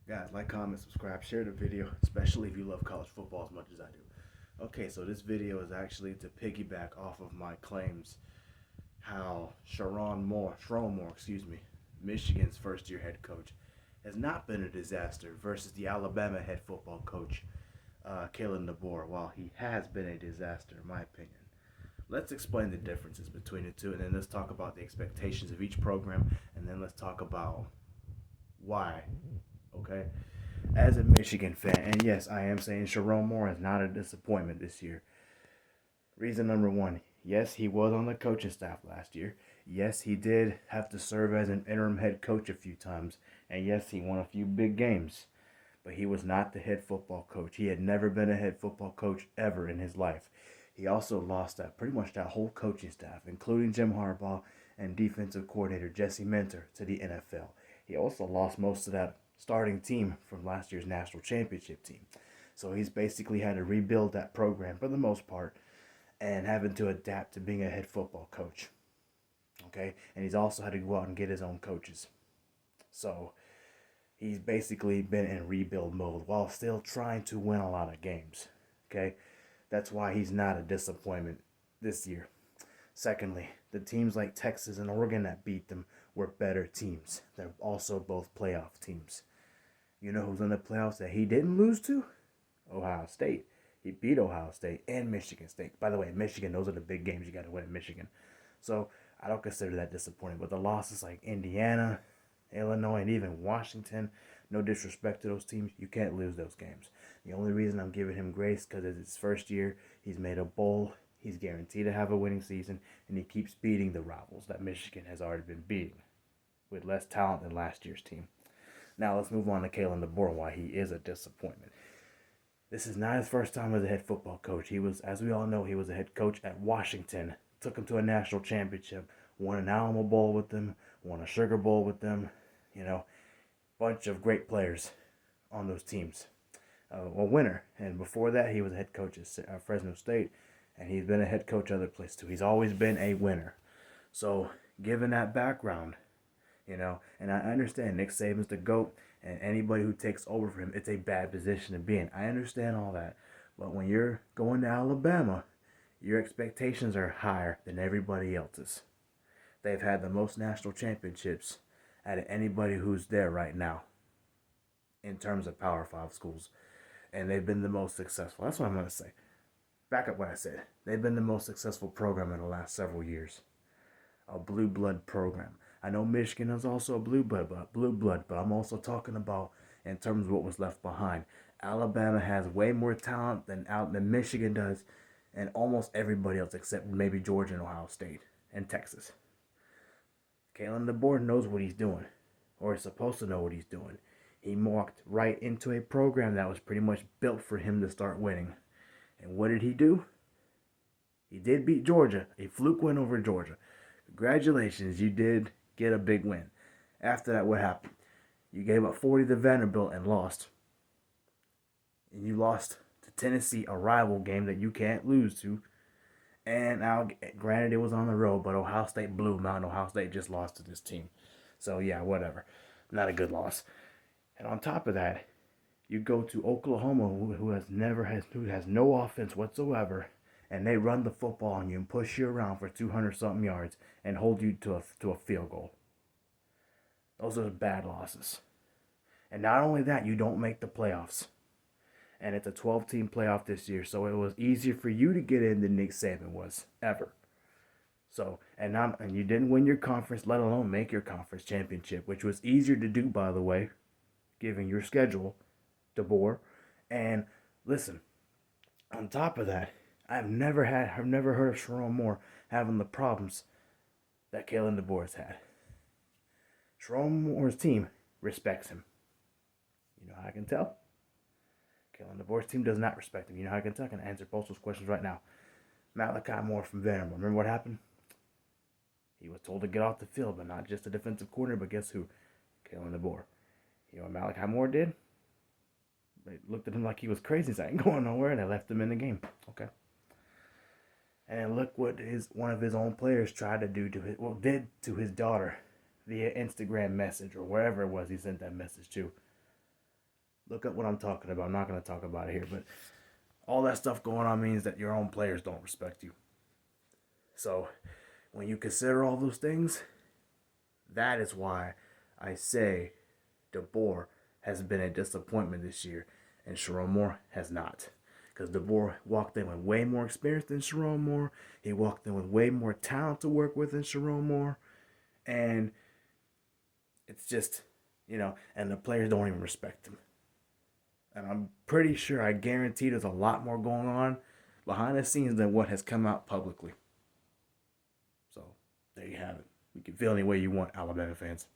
Guys, like, comment, subscribe, share the video, especially if you love college football as much as I do. Okay, so this video is actually to piggyback off of my claims how Sharon Moore, Michigan's first year head coach, has not been a disaster versus the Alabama head football coach, Kalen Debor, while he has been a disaster, in my opinion. Let's explain the differences between the two, and then let's talk about the expectations of each program, and then let's talk about why. Okay, as a Michigan fan, and yes, I am saying Sharon Moore is not a disappointment this year. Reason number one, yes, he was on the coaching staff last year. Yes, he did have to serve as an interim head coach a few times. And yes, he won a few big games. But he was not the head football coach. He had never been a head football coach ever in his life. He also lost pretty much that whole coaching staff, including Jim Harbaugh and defensive coordinator Jesse Minter, to the NFL. He also lost most of that starting team from last year's national championship team. So he's basically had to rebuild that program for the most part and having to adapt to being a head football coach. Okay? And he's also had to go out and get his own coaches. So he's basically been in rebuild mode while still trying to win a lot of games. Okay? That's why he's not a disappointment this year. Secondly, the teams like Texas and Oregon that beat them were better teams. They're also both playoff teams. You know who's in the playoffs that he didn't lose to? Ohio State. He beat Ohio State and Michigan State. By the way, Michigan, those are the big games you got to win in Michigan. So I don't consider that disappointing. But the losses like Indiana, Illinois, and even Washington, no disrespect to those teams, you can't lose those games. The only reason I'm giving him grace because it's his first year. He's made a bowl. He's guaranteed to have a winning season, and he keeps beating the rivals that Michigan has already been beating with less talent than last year's team. Now let's move on to Kalen DeBoer, why he is a disappointment. This is not his first time as a head football coach. He was, as we all know, he was a head coach at Washington. Took him to a national championship. Won an Alamo Bowl with them. Won a Sugar Bowl with them. You know, bunch of great players on those teams. A winner. And before that, he was a head coach at Fresno State. And he's been a head coach other places too. He's always been a winner. So, given that background, and I understand Nick Saban's the GOAT, and anybody who takes over for him, it's a bad position to be in. I understand all that. But when you're going to Alabama, your expectations are higher than everybody else's. They've had the most national championships out of anybody who's there right now in terms of Power 5 schools. And they've been the most successful. That's what I'm going to say. Back up what I said. They've been the most successful program in the last several years. A blue blood program. I know Michigan is also a blue blood, but I'm also talking about in terms of what was left behind. Alabama has way more talent than Michigan does, and almost everybody else except maybe Georgia and Ohio State and Texas. Kalen DeBoer knows what he's doing, or is supposed to know what he's doing. He walked right into a program that was pretty much built for him to start winning. And what did he do? He did beat Georgia, a fluke win over Georgia. Congratulations, you did get a big win. After that, what happened? You gave up 40 to Vanderbilt and lost. And you lost to Tennessee, a rival game that you can't lose to. And now, granted, it was on the road, but Ohio State blew them out, and Ohio State just lost to this team. So, yeah, whatever. Not a good loss. And on top of that, you go to Oklahoma, who has no offense whatsoever, and they run the football on you and push you around for 200-something yards and hold you to a field goal. Those are bad losses. And not only that, you don't make the playoffs. And it's a 12-team playoff this year, so it was easier for you to get in than Nick Saban was, ever. So, and you didn't win your conference, let alone make your conference championship, which was easier to do, by the way, given your schedule, DeBoer. And listen, on top of that, I've never heard of Sharon Moore having the problems that Kalen DeBoer has had. Sharon Moore's team respects him. You know how I can tell? Kalen DeBoer's team does not respect him. You know how I can tell? I can answer both those questions right now. Malachi Moore from Vanderbilt. Remember what happened? He was told to get off the field, but not just the defensive coordinator, but guess who? Kalen DeBoer. You know what Malachi Moore did? They looked at him like he was crazy. He ain't going nowhere, and they left him in the game. Okay. And look what one of his own players tried to do did to his daughter via Instagram message or wherever it was he sent that message to. Look up what I'm talking about. I'm not going to talk about it here, but all that stuff going on means that your own players don't respect you. So when you consider all those things, that is why I say Debor has been a disappointment this year, and Sharon Moore has not. Because Debor walked in with way more experience than Sharon Moore. He walked in with way more talent to work with than Sharon Moore. And it's just, and the players don't even respect him. And I'm pretty sure, I guarantee there's a lot more going on behind the scenes than what has come out publicly. So, there you have it. You can feel any way you want, Alabama fans.